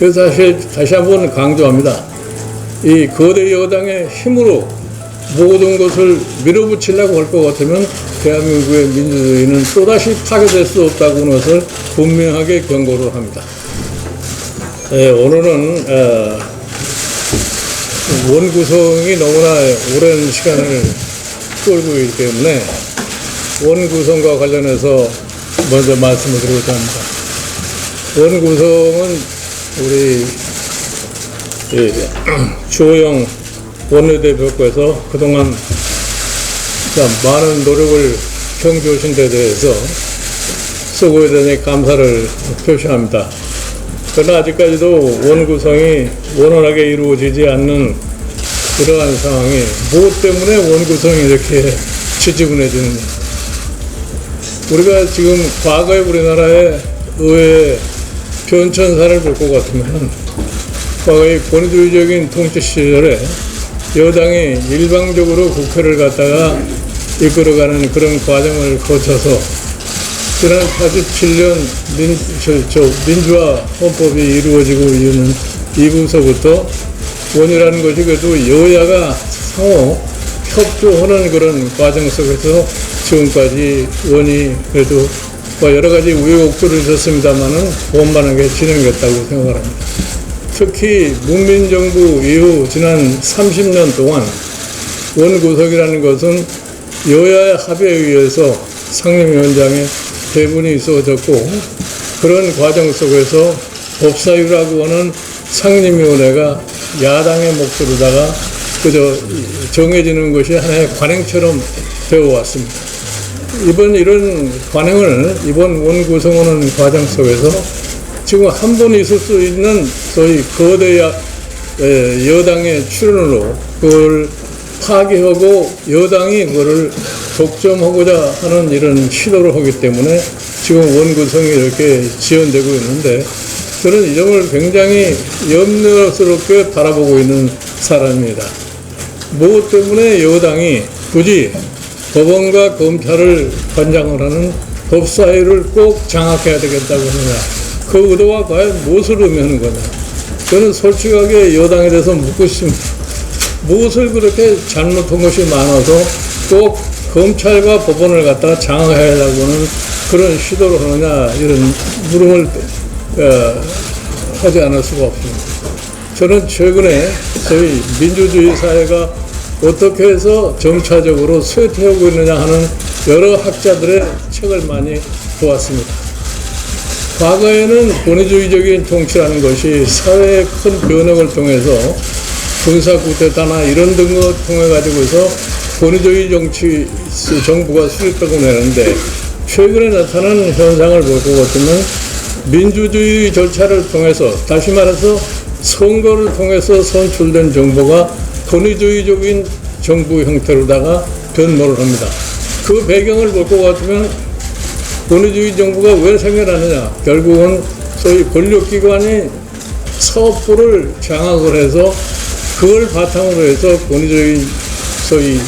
그래서 사실 다시 한번 강조합니다. 이 거대 여당의 힘으로 모든 것을 밀어붙이려고 할 것 같으면 대한민국의 민주주의는 또다시 파괴될 수 없다고 하는 것을 분명하게 경고를 합니다. 오늘은 원 구성이 너무나 오랜 시간을 끌고 있기 때문에 원 구성과 관련해서 먼저 말씀을 드리고자 합니다. 원 구성은 우리 주호영 원내대표께서 그동안 참 많은 노력을 경주하신 데 대해서 수고에 대해 감사를 표시합니다. 그러나 아직까지도 원 구성이 원활하게 이루어지지 않는 이러한 상황이 무엇 때문에 원 구성이 이렇게 지지분해지는지, 우리가 지금 과거의 우리나라의 의회 변천사를 볼 것 같으면 과거의 권위주의적인 통치 시절에 여당이 일방적으로 국회를 갖다가 이끌어가는 그런 과정을 거쳐서 지난 87년 민주화 헌법이 이루어지고 있는 이후서부터 원이라는 것이 그래도 여야가 상호 협조하는 그런 과정 속에서 지금까지 원이 그래도 여러 가지 우여곡절이 있었습니다만은 원만하게 진행됐다고 생각을 합니다. 특히 문민정부 이후 지난 30년 동안 원구성이라는 것은 여야의 합의에 의해서 상임위원장의 배분이 있어졌고, 그런 과정 속에서 법사위라고 하는 상임위원회가 야당의 몫으로다가 그저 정해지는 것이 하나의 관행처럼 되어왔습니다. 이런 관행을 이번 원구성하는 과정 속에서 지금 한 번 있을 수 있는 소위 거대 여당의 출현으로 그걸 파괴하고 여당이 그거를 독점하고자 하는 이런 시도를 하기 때문에 지금 원구성이 이렇게 지연되고 있는데, 저는 이 점을 굉장히 염려스럽게 바라보고 있는 사람입니다. 무엇 때문에 여당이 굳이 법원과 검찰을 관장을 하는 법사위를 꼭 장악해야 되겠다고 하느냐, 그 의도가 과연 무엇을 의미하는 거냐. 저는 솔직하게 여당에 대해서 묻고 싶습니다. 무엇을 그렇게 잘못한 것이 많아서 꼭 검찰과 법원을 갖다가 장악하려고 하는 그런 시도를 하느냐, 이런 물음을 하지 않을 수가 없습니다. 저는 최근에 저희 민주주의 사회가 어떻게 해서 점차적으로 쇠퇴하고 있느냐 하는 여러 학자들의 책을 많이 보았습니다. 과거에는 권위주의적인 통치라는 것이 사회의 큰 변혁을 통해서 군사 쿠데타나 이런 등을 통해 가지고서 권위주의 정부가 수립되고 내는데, 최근에 나타난 현상을 볼 것 같으면 민주주의 절차를 통해서, 다시 말해서 선거를 통해서 선출된 정부가 권위주의적인 정부 형태로다가 변모를 합니다. 그 배경을 볼 것 같으면 권위주의 정부가 왜 생겨나느냐, 결국은 소위 권력기관이 사업부를 장악을 해서 그걸 바탕으로 해서 권위주의 소위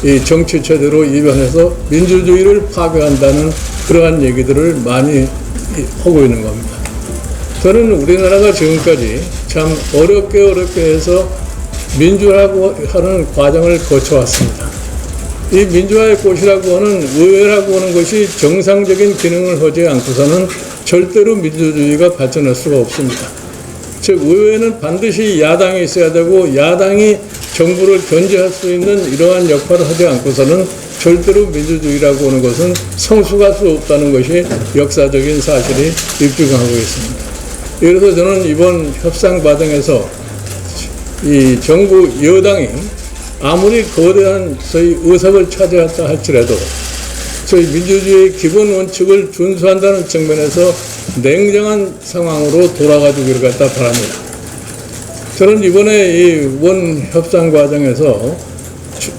이 정치 체제로 이변해서 민주주의를 파괴한다는 그러한 얘기들을 많이 하고 있는 겁니다. 저는 우리나라가 지금까지 참 어렵게 해서 민주화라고 하는 과정을 거쳐왔습니다. 이 민주화의 꽃이라고 하는 의회라고 하는 것이 정상적인 기능을 하지 않고서는 절대로 민주주의가 발전할 수가 없습니다. 즉, 의회는 반드시 야당이 있어야 되고 야당이 정부를 견제할 수 있는 이러한 역할을 하지 않고서는 절대로 민주주의라고 하는 것은 성숙할 수 없다는 것이 역사적인 사실이 입증하고 있습니다. 그래서 저는 이번 협상 과정에서 이 정부 여당이 아무리 거대한 소위 의석을 차지했다 할지라도 소위 민주주의의 기본 원칙을 준수한다는 측면에서 냉정한 상황으로 돌아가주기를 갖다 바랍니다. 저는 이번에 이 원 협상 과정에서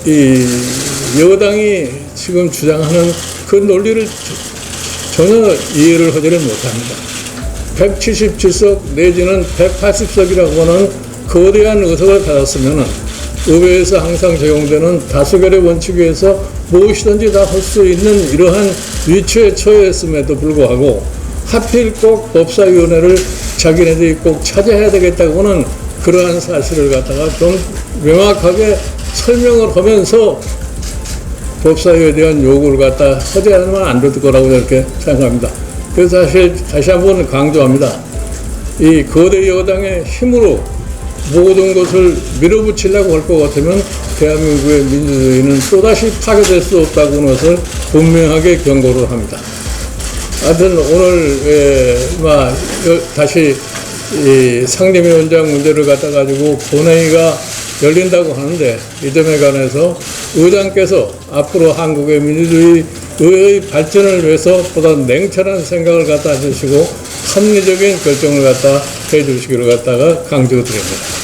이 여당이 지금 주장하는 그 논리를 전혀 이해를 하지를 못합니다. 177석 내지는 180석이라고 하는 거대한 의석을 가졌으면 의회에서 항상 적용되는 다수결의 원칙에 의해서 무엇이든지 다 할 수 있는 이러한 위치에 처했음에도 불구하고 하필 꼭 법사위원회를 자기네들이 꼭 찾아야 되겠다고는 그러한 사실을 갖다가 좀 명확하게 설명을 하면서 법사위에 대한 요구를 갖다 하지 않으면 안 될 거라고 이렇게 생각합니다. 그래서 사실 다시 한번 강조합니다. 이 거대 여당의 힘으로 모든 것을 밀어붙이려고 할 것 같으면 대한민국의 민주주의는 또다시 파괴될 수 없다고 하는 것을 분명하게 경고를 합니다. 하여튼 오늘 다시 이 상임위원장 문제를 갖다 가지고 본회의가 열린다고 하는데 이 점에 관해서 의장께서 앞으로 한국의 민주주의의 발전을 위해서 보다 냉철한 생각을 갖다 주시고 합리적인 결정을 갖다 해 주시기를 갖다가 강조드립니다.